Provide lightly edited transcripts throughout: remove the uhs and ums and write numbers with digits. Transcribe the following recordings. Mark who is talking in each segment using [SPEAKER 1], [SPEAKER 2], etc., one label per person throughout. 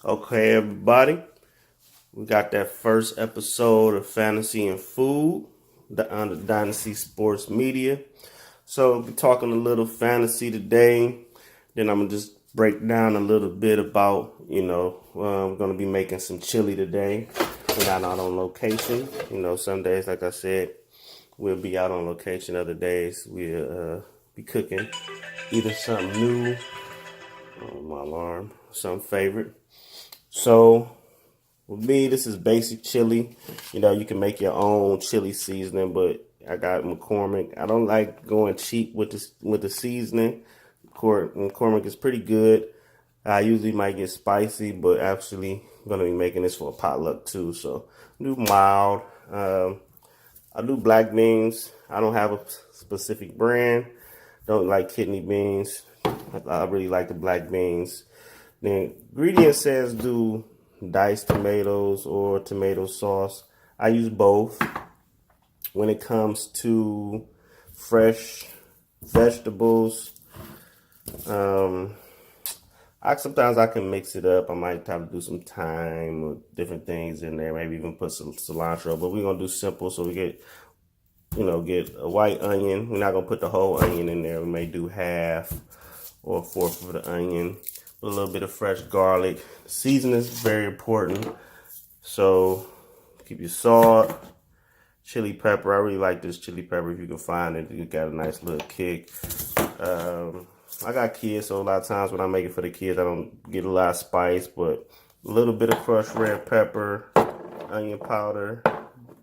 [SPEAKER 1] Okay, everybody, we got that first episode of Fantasy and Food on the Dynasty Sports Media. So we'll be talking a little fantasy today. Then I'm gonna just break down a little bit about, we're gonna be making some chili today. We're not out on location. Some days, like I said, we'll be out on location. Other days, we'll be cooking either something new, my alarm, something favorite. So with me, this is basic chili. You can make your own chili seasoning, but I got McCormick. I don't like going cheap with the seasoning. McCormick is pretty good. I usually might get spicy, but actually I'm gonna be making this for a potluck too. So do mild. I do black beans. I don't have a specific brand. Don't like kidney beans. I really like the black beans. The ingredient says do diced tomatoes or tomato sauce. I use both. When it comes to fresh vegetables, sometimes I can mix it up. I might have to do some thyme or different things in there. Maybe even put some cilantro. But we're gonna do simple, so we get a white onion. We're not gonna put the whole onion in there. We may do half or a fourth of the onion. A little bit of fresh garlic. Seasoning is very important. So keep your salt, chili pepper. I really like this chili pepper. If you can find it, you got a nice little kick. I got kids, so a lot of times when I make it for the kids, I don't get a lot of spice, but a little bit of crushed red pepper, onion powder,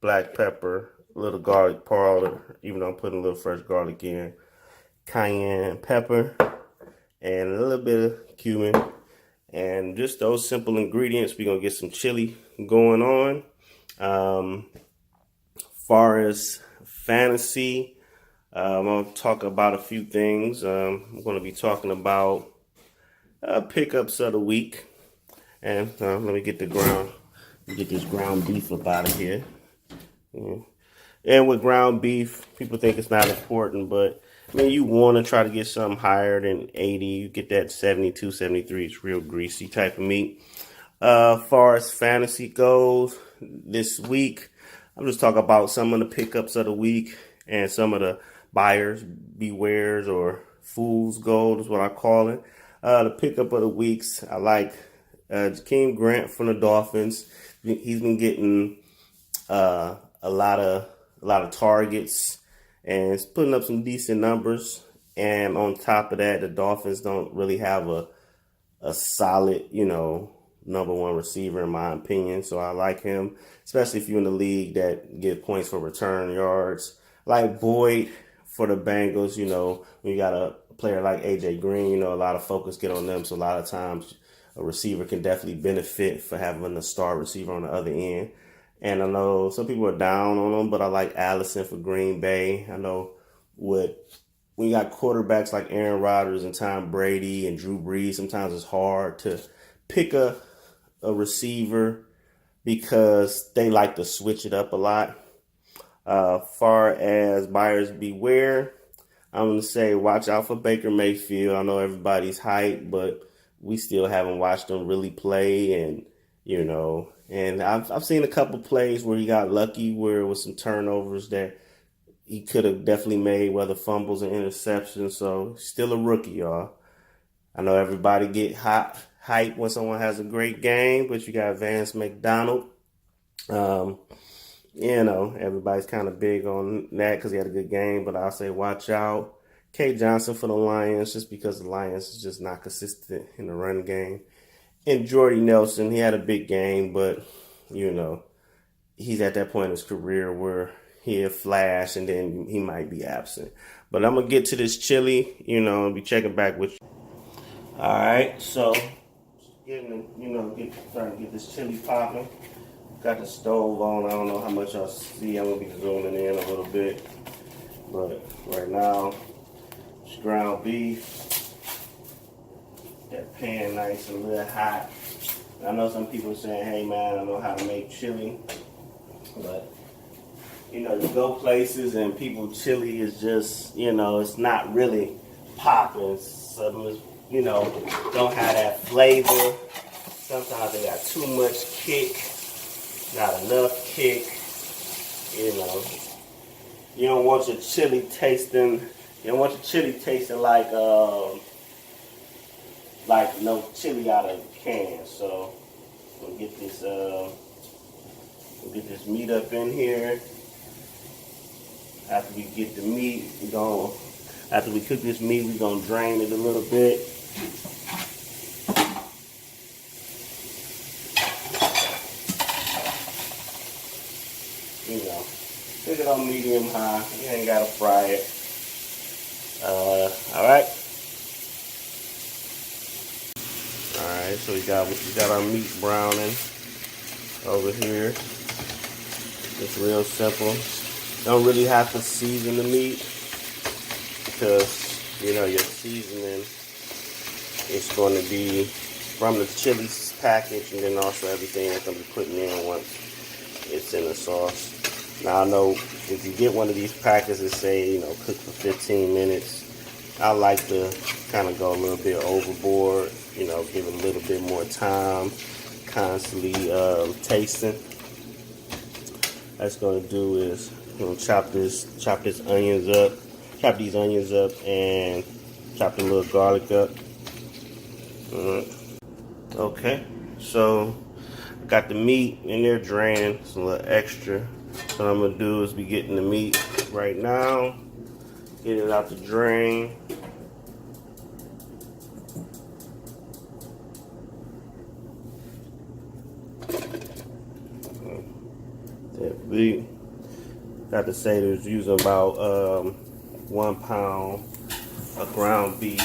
[SPEAKER 1] black pepper, a little garlic powder, even though I'm putting a little fresh garlic in, cayenne pepper, and a little bit of cumin. And just those simple ingredients, we're going to get some chili going on. Far as fantasy, I'm going to talk about a few things. I'm going to be talking about pickups of the week. And let me get this ground beef up out of here. Yeah. And with ground beef, people think it's not important, but I mean, you want to try to get something higher than 80. You get that 72, 73. It's real greasy type of meat. Far as fantasy goes, this week, I'm just talking about some of the pickups of the week and some of the buyers bewares or fool's gold is what I call it. The pickup of the weeks, I like Jakeem Grant from the Dolphins. He's been getting a lot of targets and it's putting up some decent numbers. And on top of that, the Dolphins don't really have a solid, number one receiver in my opinion. So I like him, especially if you're in the league that get points for return yards. Like Boyd for the Bengals, when you got a player like AJ Green, a lot of focus get on them. So a lot of times a receiver can definitely benefit for having a star receiver on the other end. And I know some people are down on them, but I like Allison for Green Bay. I know when you got quarterbacks like Aaron Rodgers and Tom Brady and Drew Brees, sometimes it's hard to pick a receiver because they like to switch it up a lot. Far as buyers beware, I'm going to say watch out for Baker Mayfield. I know everybody's hyped, but we still haven't watched him really play. And, and I've seen a couple plays where he got lucky, where it was some turnovers that he could have definitely made, whether fumbles or interceptions. So still a rookie, y'all. I know everybody get hype when someone has a great game, but you got Vance McDonald. Everybody's kind of big on that because he had a good game, but I'll say watch out. Kay Johnson for the Lions, just because the Lions is just not consistent in the run game. And Jordy Nelson, he had a big game, but, he's at that point in his career where he'll flash and then he might be absent. But I'm going to get to this chili, and be checking back with you. All right, so, starting to get this chili popping. Got the stove on. I don't know how much y'all see. I'm going to be zooming in a little bit. But right now, it's ground beef. That pan nice and a little hot. I know some people are saying, hey man, I don't know how to make chili. But, you go places and people chili is just, it's not really popping. Some, don't have that flavor. Sometimes Sometimes they got too much kick, not enough kick. You know, you don't want your chili tasting. You don't want your chili tasting like no chili out of a can. So we'll get this meat up in here. After we get the meat, after we cook this meat, we're gonna drain it a little bit. You know, cook it on medium high. You ain't gotta fry it. Alright. Alright, so we got our meat browning over here. It's real simple. Don't really have to season the meat because, you know, your seasoning is going to be from the chili package, and then also everything that's going to be putting in once it's in the sauce. Now I know if you get one of these packets that say, you know, cook for 15 minutes, I like to kind of go a little bit overboard, you know, give it a little bit more time, constantly tasting. That's going to do is, you know, chop these onions up, and chop the little garlic up. Okay, so I got the meat in there draining. It's a little extra. So what I'm gonna do is be getting the meat right now, get it out the drain. We got to say there's using about 1 pound of ground beef.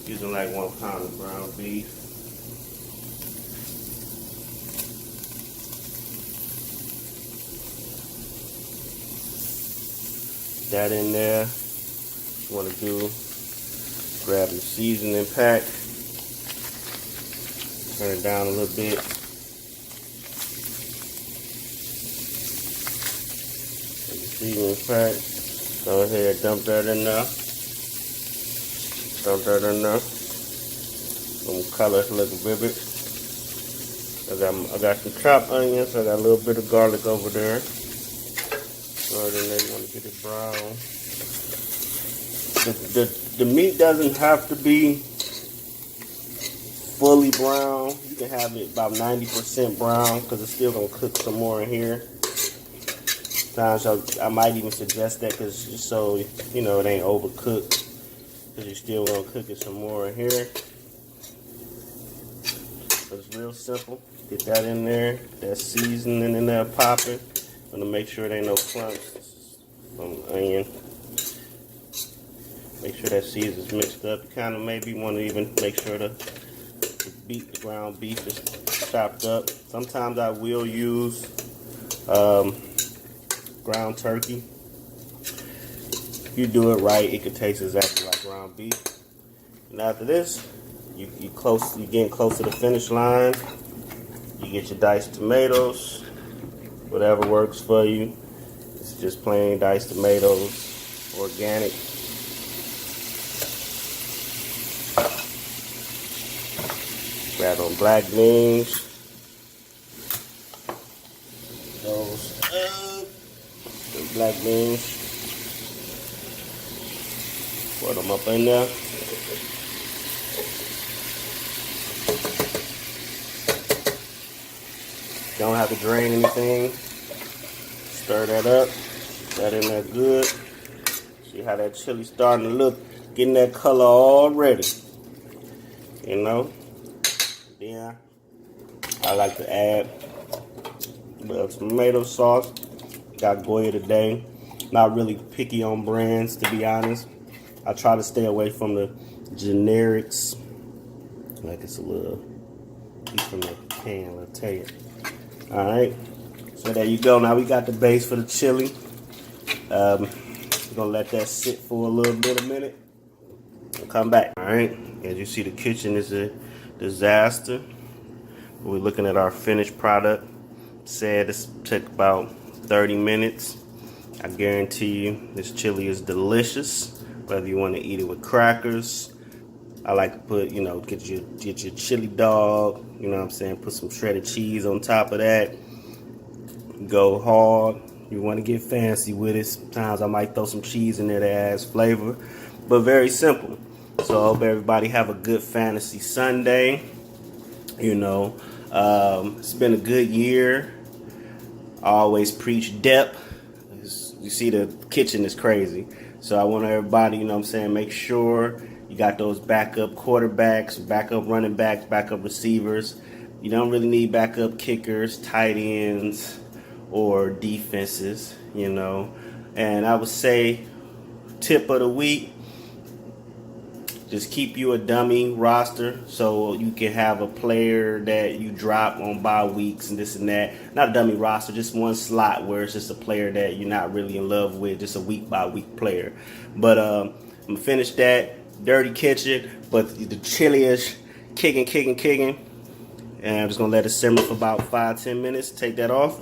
[SPEAKER 1] Using like 1 pound of ground beef. That in there. What you want to do, grab your seasoning pack. Turn it down a little bit. Take the seasoning pack. Go ahead, dump that in there. Dump that in there. Some color look vivid. I got some chopped onions. I got a little bit of garlic over there. Throw it in there. You want to get it brown. The meat doesn't have to be fully brown. You can have it about 90% brown because it's still gonna cook some more in here. Sometimes I might even suggest that because just so you know it ain't overcooked, because you're still gonna cook it some more in here. But it's real simple. Get that in there, that seasoning in there popping. Gonna make sure there ain't no clumps on the onion. Make sure that season's mixed up. You kind of maybe want to even make sure the ground beef is chopped up. Sometimes I will use ground turkey. If you do it right, it could taste exactly like ground beef. And after this, you're getting close to the finish line. You get your diced tomatoes, whatever works for you. It's just plain diced tomatoes, organic. Grab on black beans. Those the black beans. Put them up in there. Don't have to drain anything. Stir that up. That in there good. See how that chili starting to look, getting that color already. You know. Then I like to add tomato sauce. Got Goya today. Not really picky on brands, to be honest. I try to stay away from the generics. Like it's a little piece from the can, I'll tell you. Alright, so there you go. Now we got the base for the chili. We're gonna let that sit for a minute. We'll come back. Alright, as you see, the kitchen is a disaster. We're looking at our finished product. Said this took about 30 minutes. I guarantee you this chili is delicious. Whether you want to eat it with crackers, I like to put, you know, get your chili dog, you know what I'm saying, put some shredded cheese on top of that. Go hard. You want to get fancy with it. Sometimes I might throw some cheese in there that adds flavor, but very simple. So I hope everybody have a good fantasy Sunday. You know, it's been a good year. I always preach depth. You see the kitchen is crazy. So I want everybody, you know what I'm saying, make sure you got those backup quarterbacks, backup running backs, backup receivers. You don't really need backup kickers, tight ends, or defenses, you know. And I would say tip of the week, just keep you a dummy roster so you can have a player that you drop on bye weeks and this and that. Not a dummy roster, just one slot where it's just a player that you're not really in love with, just a week by week player. But I'm gonna finish that dirty kitchen, but the chili-ish kicking. And I'm just gonna let it simmer for about 5-10 minutes. Take that off.